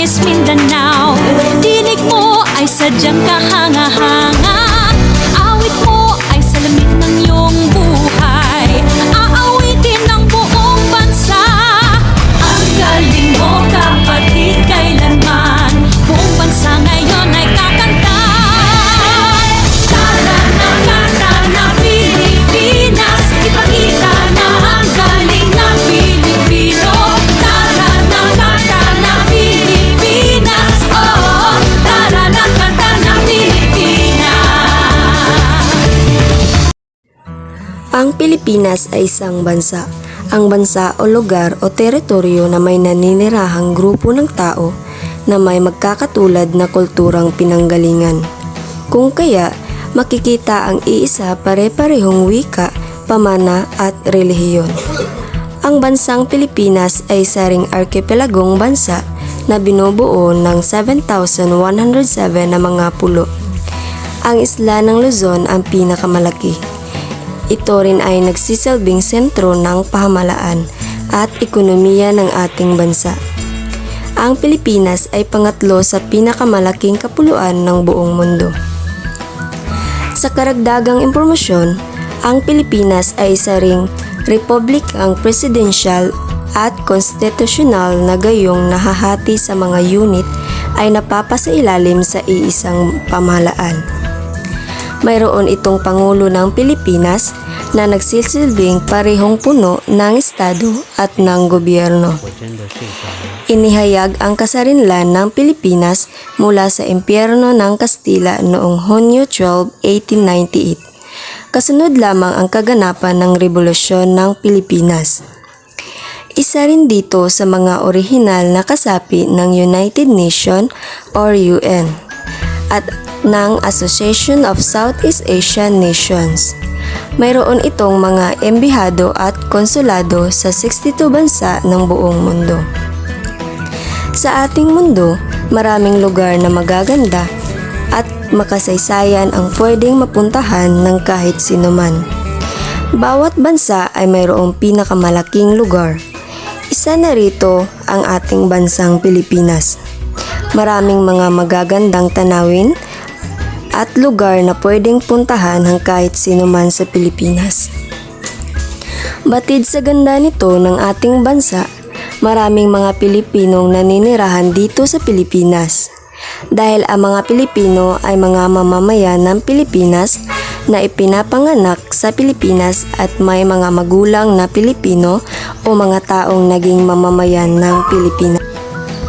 Camarines, Mindanao. Dinig mo ay sadyang kahanga-hanga. Awit mo ay salamin ng iyong buhay. Aawitin ng buong bansa. Ang galing mo kapatid kailanman. Buong bansa ngayon ay kakanta. Tara na kanta na Pilipinas. Ipakita na ang galing ng Pilipino. Tara na kanta na Pilipinas. Oh, tara na kanta na Pilipinas. Ang Pilipinas ay isang bansa. Ang bansa o lugar o teritoryo na may naninirahang grupo ng tao na may magkakatulad na kulturang pinanggalingan. Kung kaya, makikita ang iisa pare-parehong wika, pamana at relihiyon. Ang bansang Pilipinas ay isa ring arkipelagong bansa na binubuo ng 7,107 na mga pulo. Ang isla ng Luzon ang pinakamalaki. Ito rin ay nagsisilbing sentro ng pamahalaan at ekonomiya ng ating bansa. Ang Pilipinas ay pangatlo sa pinakamalaking kapuluan ng buong mundo. Sa karagdagang impormasyon, ang Pilipinas ay isa ring republikang presidensyal at konstitusyonal na gayong nahahati sa mga unit ay napapasailalim sa iisang pamahalaan. Mayroon itong Pangulo ng Pilipinas na nagsisilbing parehong puno ng estado at ng gobyerno. Inihayag ang kasarinlan ng Pilipinas mula sa impyerno ng Kastila noong Hunyo 12, 1898. Kasunod lamang ang kaganapan ng Rebolusyon ng Pilipinas. Isa rin dito sa mga orihinal na kasapi ng United Nations or UN at ng Association of Southeast Asian Nations. Mayroon itong mga embahado at konsulado sa 62 bansa ng buong mundo. Sa ating mundo, maraming lugar na magaganda at makasaysayan ang pwedeng mapuntahan ng kahit sinuman. Bawat bansa ay mayroong pinakamalaking lugar. Isa na rito ang ating bansang Pilipinas. Maraming mga magagandang tanawin at lugar na pwedeng puntahan ng kahit sinuman sa Pilipinas. Batid sa ganda nito ng ating bansa, maraming mga Pilipinong naninirahan dito sa Pilipinas. Dahil ang mga Pilipino ay mga mamamayan ng Pilipinas na ipinapanganak sa Pilipinas at may mga magulang na Pilipino o mga taong naging mamamayan ng Pilipinas.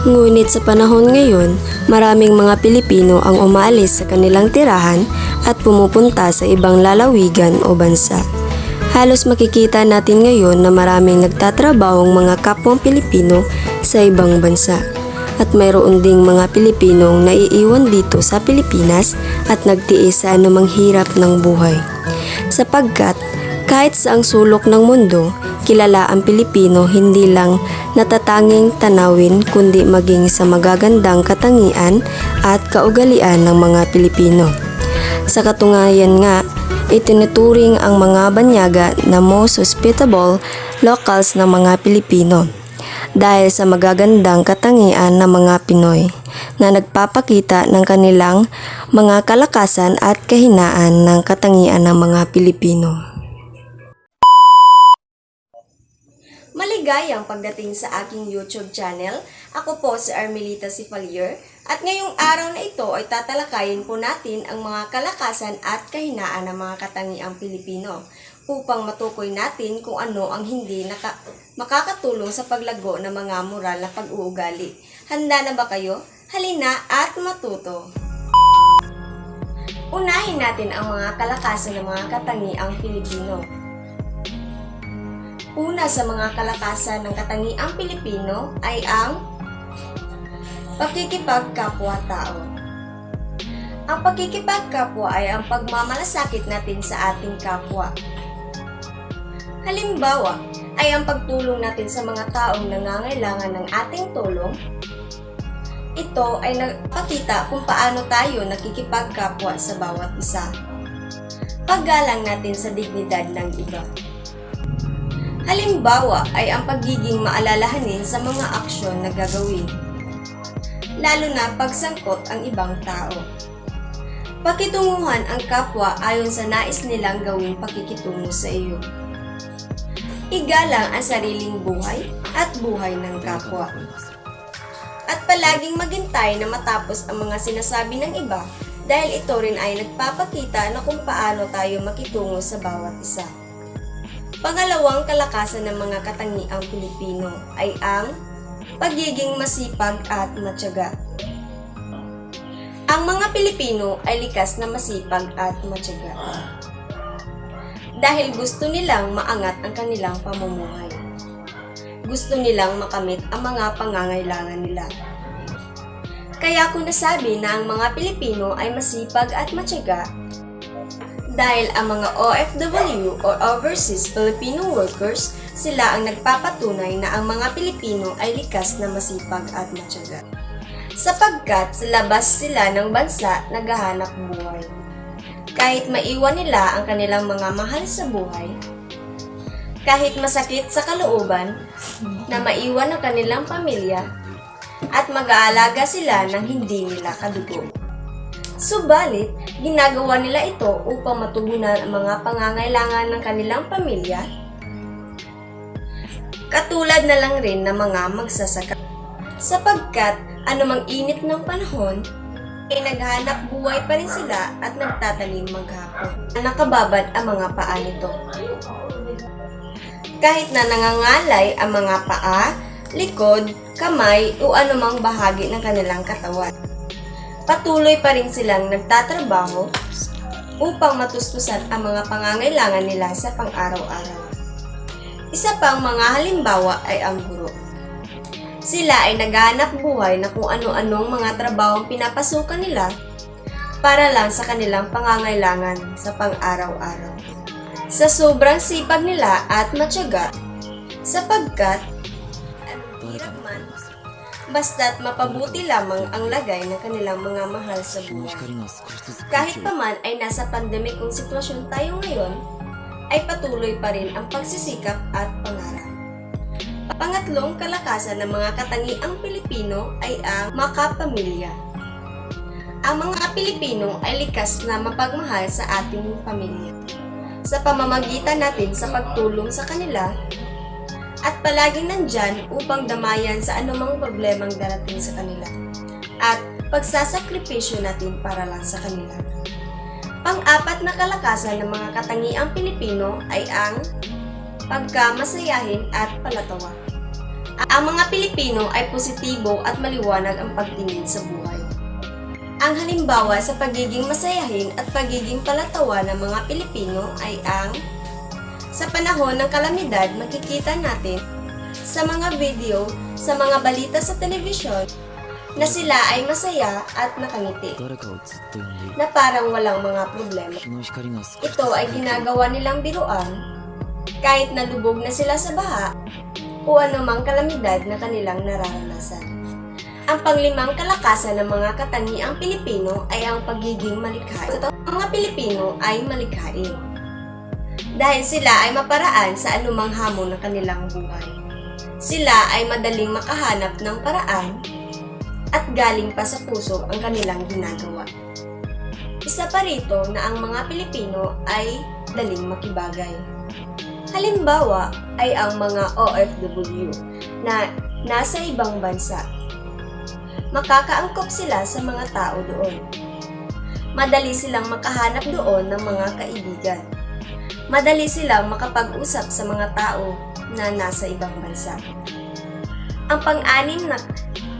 Ngunit sa panahon ngayon, maraming mga Pilipino ang umaalis sa kanilang tirahan at pumupunta sa ibang lalawigan o bansa. Halos makikita natin ngayon na maraming nagtatrabahong mga kapwang Pilipino sa ibang bansa. At mayroon ding mga Pilipinong naiiwan dito sa Pilipinas at nagtiis sa anumang hirap ng buhay. Sapagkat kahit sa ang sulok ng mundo, kilala ang Pilipino hindi lang natatanging tanawin kundi maging sa magagandang katangian at kaugalian ng mga Pilipino. Sa katunayan nga, itinuturing ang mga banyaga na most hospitable locals ng mga Pilipino dahil sa magagandang katangian ng mga Pinoy na nagpapakita ng kanilang mga kalakasan at kahinaan ng katangian ng mga Pilipino. Maligayang pagdating sa aking YouTube channel. Ako po si Armelita Sifalier at ngayong araw na ito ay tatalakayin po natin ang mga kalakasan at kahinaan ng mga katangiang Pilipino upang matukoy natin kung ano ang hindi makakatulong sa paglago ng mga moral na pag-uugali. Handa na ba kayo? Halina at matuto! Unahin natin ang mga kalakasan ng mga katangiang Pilipino. Una sa mga kalakasan ng katangiang Pilipino ay ang pakikipagkapwa-tao. Ang pakikipagkapwa ay ang pagmamalasakit natin sa ating kapwa. Halimbawa ay ang pagtulong natin sa mga taong nangangailangan ng ating tulong. Ito ay nagpakita kung paano tayo nakikipagkapwa sa bawat isa. Paggalang natin sa dignidad ng iba. Halimbawa ay ang pagiging maalalahanin sa mga aksyon na gagawin. lalo na pagsangkot ang ibang tao. Pakitunguhan ang kapwa ayon sa nais nilang gawing pakikitungo sa iyo. Igalang ang sariling buhay at buhay ng kapwa. At palaging maghintay na matapos ang mga sinasabi ng iba dahil ito rin ay nagpapakita na kung paano tayo makitungo sa bawat isa. Pangalawang kalakasan ng mga katangiang Pilipino ay ang pagiging masipag at matyaga. Ang mga Pilipino ay likas na masipag at matyaga. Dahil gusto nilang maangat ang kanilang pamumuhay. Gusto nilang makamit ang mga pangangailangan nila. Kaya ko nasabi na ang mga Pilipino ay masipag at matyaga dahil ang mga OFW or Overseas Filipino Workers, sila ang nagpapatunay na ang mga Pilipino ay likas na masipag at matyaga. Sapagkat sa labas sila ng bansa naghahanap buhay. Kahit maiwan nila ang kanilang mga mahal sa buhay, kahit masakit sa kalooban na maiwan ang kanilang pamilya at mag-aalaga sila ng hindi nila kadugo. Subalit, ginagawa nila ito upang matugunan ang mga pangangailangan ng kanilang pamilya, katulad na lang rin ng mga magsasaka. Sapagkat anumang init ng panahon, ay naghanap buhay pa rin sila at nagtatanim maghapon. Nakababad ang mga paa nito. Kahit na nangangalay ang mga paa, likod, kamay o anumang bahagi ng kanilang katawan. Patuloy pa rin silang nagtatrabaho upang matustusan ang mga pangangailangan nila sa pang-araw-araw. Isa pang mga halimbawa ay ang guro. Sila ay naghahanap buhay na kung ano-anong mga trabahong pinapasukan nila para lang sa kanilang pangangailangan sa pang-araw-araw. Sa sobrang sipag nila at matyaga, sapagkat anong hirap man, basta't mapabuti lamang ang lagay ng kanilang mga mahal sa buhay. Kahit pa man ay nasa pandemikong sitwasyon tayo ngayon, ay patuloy pa rin ang pagsisikap at pangarap. Pangatlong kalakasan ng mga katangiang Pilipino ay ang makapamilya. Ang mga Pilipino ay likas na mapagmahal sa ating pamilya sa pamamagitan natin sa pagtulong sa kanila at palaging nandyan upang damayan sa anumang problemang darating sa kanila at pagsasakripisyo natin para lang sa kanila. Pang-apat na kalakasan ng mga katangiang Pilipino ay ang pagkamasayahin at palatawa. Ang mga Pilipino ay positibo at maliwanag ang pagtingin sa buhay. Ang halimbawa sa pagiging masayahin at pagiging palatawa ng mga Pilipino ay ang sa panahon ng kalamidad makikita natin sa mga video, sa mga balita sa telebisyon na sila ay masaya at nakangiti, na parang walang mga problema. Ito ay ginagawa nilang biruan kahit nalubog na sila sa baha o anumang kalamidad na kanilang nararanasan. Ang panglimang kalakasan ng mga katangiang Pilipino ay ang pagiging malikhain. Ang mga Pilipino ay malikhain dahil sila ay maparaan sa anumang hamon ng kanilang buhay. Sila ay madaling makahanap ng paraan at galing pa sa puso ang kanilang ginagawa. Isa pa rito na ang mga Pilipino ay daling makibagay. Halimbawa ay ang mga OFW na nasa ibang bansa. Makakaangkop sila sa mga tao doon. Madali silang makahanap doon ng mga kaibigan. Madali silang makapag-usap sa mga tao na nasa ibang bansa. Ang pang-anim na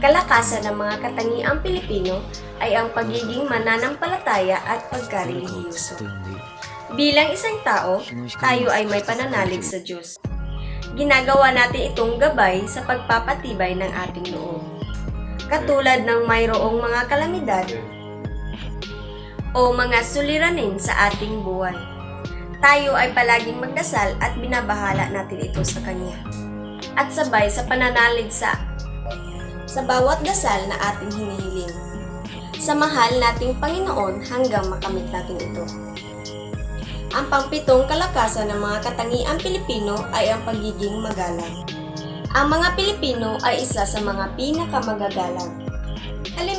kalakasan ng mga katangiang Pilipino ay ang pagiging mananampalataya at pagkarelihiyoso. Bilang isang tao, tayo ay may pananalig sa Diyos. Ginagawa natin itong gabay sa pagpapatibay ng ating loob. Katulad ng mayroong mga kalamidad o mga suliranin sa ating buhay. Tayo ay palaging magdasal at binabahala natin ito sa Kanya. At sabay sa pananalig sa bawat dasal na ating hinihiling. Sa mahal nating Panginoon hanggang makamit natin ito. Ang pangpitong kalakasan ng mga katangiang Pilipino ay ang pagiging magalang. Ang mga Pilipino ay isa sa mga pinakamagagalang.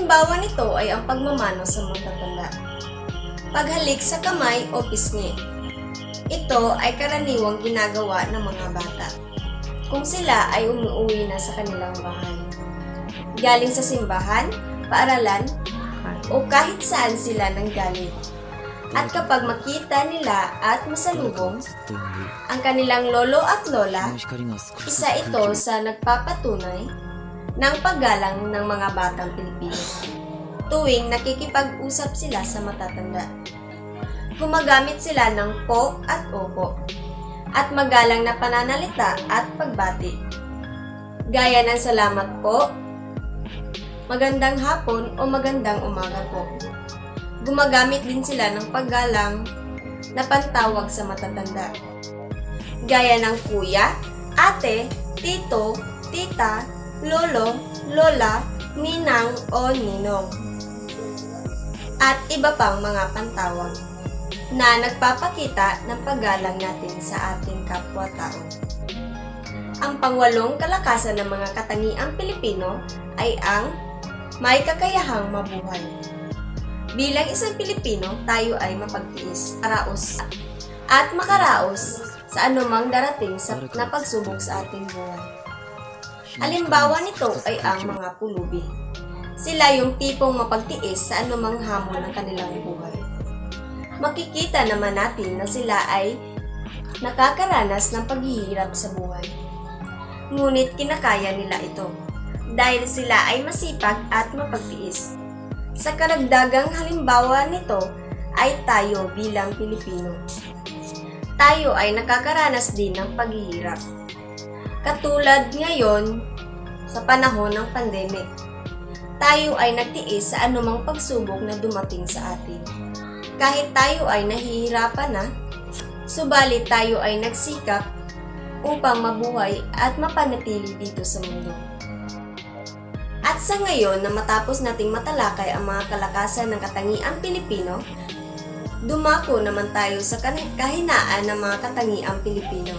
halimbawa nito ay ang pagmamano sa matatanda. Paghalik sa kamay o pisngi. Ito ay karaniwang ginagawa ng mga bata kung sila ay umuwi na sa kanilang bahay, galing sa simbahan, paaralan, o kahit saan sila nanggaling. At kapag makita nila at masalubong ang kanilang lolo at lola, isa ito sa nagpapatunay ng paggalang ng mga batang Pilipino tuwing nakikipag-usap sila sa matatanda. Gumagamit sila ng po at opo at magalang na pananalita at pagbati, gaya ng salamat po, magandang hapon o magandang umaga po. Gumagamit din sila ng paggalang na pantawag sa matatanda, gaya ng kuya, ate, tito, tita, lolo, lola, ninang o ninong, at iba pang mga pantawag na nagpapakita ng paggalang natin sa ating kapwa-tao. Ang pangwalong kalakasan ng mga katangiang Pilipino ay ang may kakayahang mabuhay. Bilang isang Pilipino, tayo ay mapagtiis, makaraos sa anumang darating na pagsubok sa ating buhay. Halimbawa nito ay ang mga pulubi. Sila yung tipong mapagtiis sa anumang hamon ng kanilang buhay. Makikita naman natin na sila ay nakakaranas ng paghihirap sa buhay. Ngunit kinakaya nila ito dahil sila ay masipag at mapagtiis. Sa karagdagang halimbawa nito ay tayo bilang Pilipino. Tayo ay nakakaranas din ng paghihirap. Katulad ngayon sa panahon ng pandemic, tayo ay nagtiis sa anumang pagsubok na dumating sa atin. Kahit tayo ay nahihirapan na, subalit tayo ay nagsikap upang mabuhay at mapanatili dito sa mundo. At sa ngayon na matapos nating matalakay ang mga kalakasan ng katangiang Pilipino, dumako naman tayo sa kahinaan ng mga katangiang Pilipino.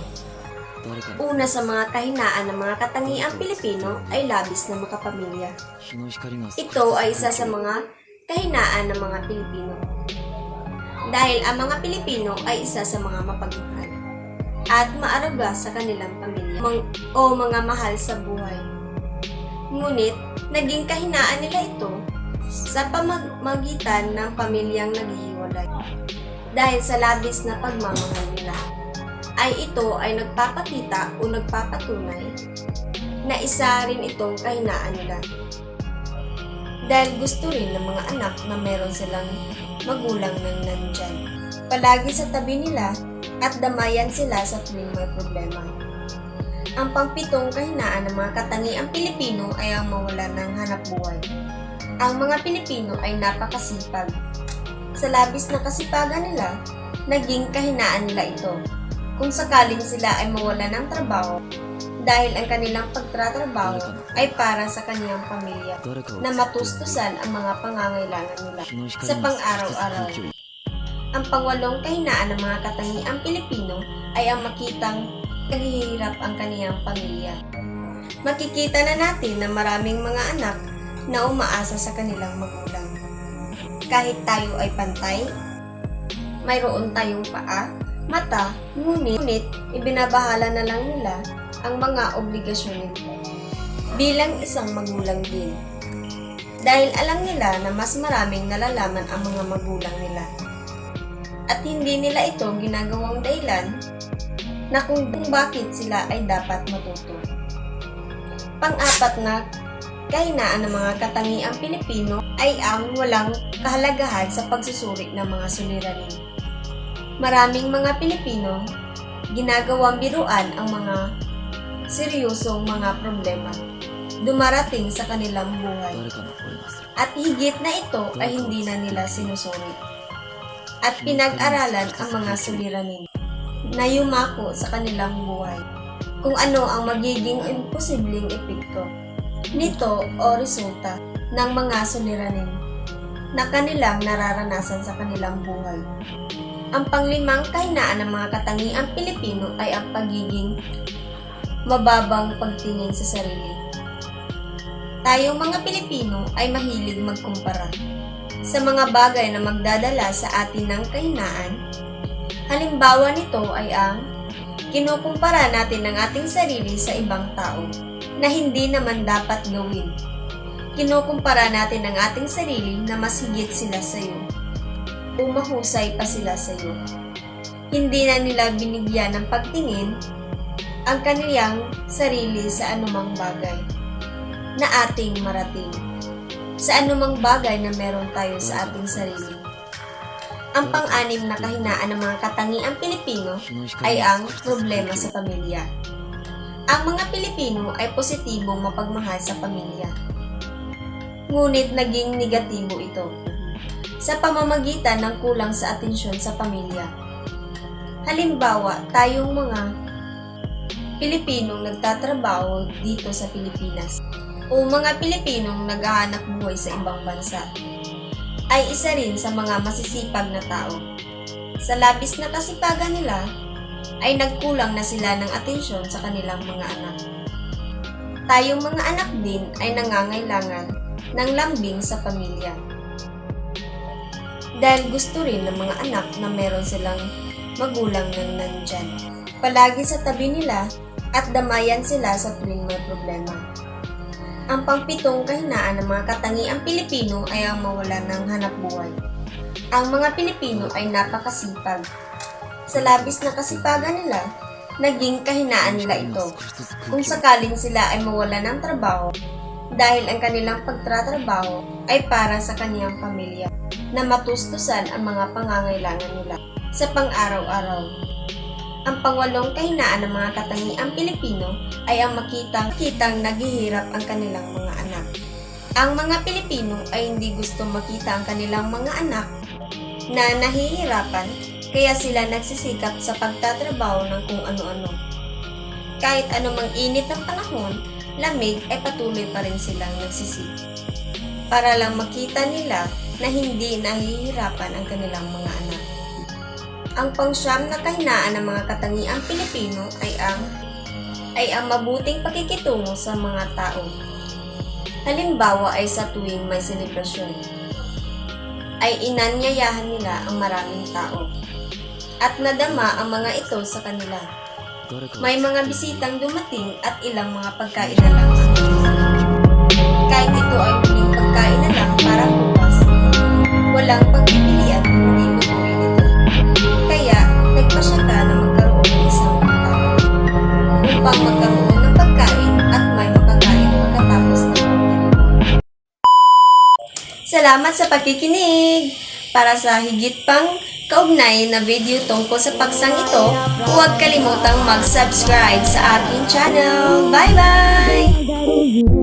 Una sa mga kahinaan ng mga katangiang Pilipino ay labis na makapamilya. Ito ay isa sa mga kahinaan ng mga Pilipino. Dahil ang mga Pilipino ay isa sa mga mapagmahal at maaruga sa kanilang pamilya o mga mahal sa buhay. Ngunit, naging kahinaan nila ito sa pamamagitan ng pamilyang naghihiwalay. Dahil sa labis na pagmamahal nila, ay ito ay nagpapakita o nagpapatunay na isa rin itong kahinaan nila. Dahil gusto rin ng mga anak na meron silang magulang nang nandyan, palagi sa tabi nila at damayan sila sa tuwing may problema. Ang pangpitong kahinaan ng mga katangiang Pilipino ay ang mawala ng hanapbuhay. Ang mga Pilipino ay napakasipag. Sa labis na kasipagan nila, naging kahinaan nila ito. Kung sakaling sila ay mawala ng trabaho, dahil ang kanilang pagtatrabaho ay para sa kanyang pamilya na matustusan ang mga pangangailangan nila sa pang-araw-araw. Ang pangwalong kahinaan ng mga katangiang Pilipino ay ang makitang naghihirap ang kaniyang pamilya. Makikita na natin na maraming mga anak na umaasa sa kanilang magulang. Kahit tayo ay pantay, mayroon tayong paa, mata, ngunit ibinabahala na lang nila ang mga obligasyon nila bilang isang magulang din. Dahil alam nila na mas maraming nalalaman ang mga magulang nila. At hindi nila ito ginagawang dahilan na kung bakit sila ay dapat matuto. Pang-apat na kahinaan ng mga katangiang Pilipino ay ang walang kahalagahan sa pagsusuri ng mga suliranin. Maraming mga Pilipino ginagawang biruan ang mga seryosong mga problema dumarating sa kanilang buhay. At higit na ito ay hindi na nila sinusuri. At pinag-aralan ang mga suliranin na yumako sa kanilang buhay kung ano ang magiging imposibleng epekto nito o resulta ng mga suliranin na kanilang nararanasan sa kanilang buhay. Ang panglimang kahinaan ng mga katangiang Pilipino ay ang pagiging mababang pagtingin sa sarili. Tayong mga Pilipino ay mahilig magkumpara sa mga bagay na magdadala sa atin ng kahinaan. Halimbawa nito ay ang kinukumpara natin ang ating sarili sa ibang tao na hindi naman dapat gawin. Kinukumpara natin ang ating sarili na mas higit sila sa iyo o mahusay pa sila sa iyo. Hindi na nila binigyan ng pagtingin ang kanilang sarili sa anumang bagay na ating marating, sa anumang bagay na meron tayo sa ating sarili. Ang pang-anim na kahinaan ng mga katangiang Pilipino ay ang problema sa pamilya. Ang mga Pilipino ay positibong mapagmahal sa pamilya. Ngunit naging negatibo ito sa pamamagitan ng kulang sa atensyon sa pamilya. Halimbawa, tayong mga Pilipinong nagtatrabaho dito sa Pilipinas o mga Pilipinong naghahanap buhay sa ibang bansa ay isa rin sa mga masisipag na tao. Sa labis na kasipagan nila, ay nagkulang na sila ng atensyon sa kanilang mga anak. Tayong mga anak din ay nangangailangan ng lambing sa pamilya. Dahil gusto rin ng mga anak na meron silang magulang na nandyan, palagi sa tabi nila at damayan sila sa tuwing may problema. Ang pangpitong kahinaan ng mga katangiang Pilipino ay ang mawala ng hanap buhay. Ang mga Pilipino ay napakasipag. Sa labis na kasipagan nila, naging kahinaan nila ito. Kung sakaling sila ay mawala ng trabaho, dahil ang kanilang pagtatrabaho ay para sa kaniyang pamilya, na matustusan ang mga pangangailangan nila sa pang-araw-araw. Ang pangwalong kahinaan ng mga katangiang Pilipino ay ang makitang naghihirap ang kanilang mga anak. Ang mga Pilipino ay hindi gusto makita ang kanilang mga anak na nahihirapan, kaya sila nagsisikap sa pagtatrabaho ng kung ano-ano. Kahit anumang init ng panahon, lamig ay patuloy pa rin silang nagsisikap para lang makita nila na hindi nahihirapan ang kanilang mga anak. Ang pangsyam na kahinaan ng mga katangiang Pilipino ay ang mabuting pakikitungo sa mga tao. Halimbawa ay sa tuwing may selebrasyon, ay inanyayahan nila ang maraming tao at nadama ang mga ito sa kanila. May mga bisitang dumating at ilang mga pagkain na lang ang iniwan. Kahit ito ay huling pagkain na lang para bukas, walang pagpipilian kundi lutuin ito. Kaya, nagpasya ka na magkaroon ng isang tao upang magkaroon ng pagkain at may makakain pagkatapos ng pagkain. Salamat sa pakikinig! Para sa higit pang kaugnay na video tungkol sa paksang ito, huwag kalimutang mag-subscribe sa aking channel. Bye-bye!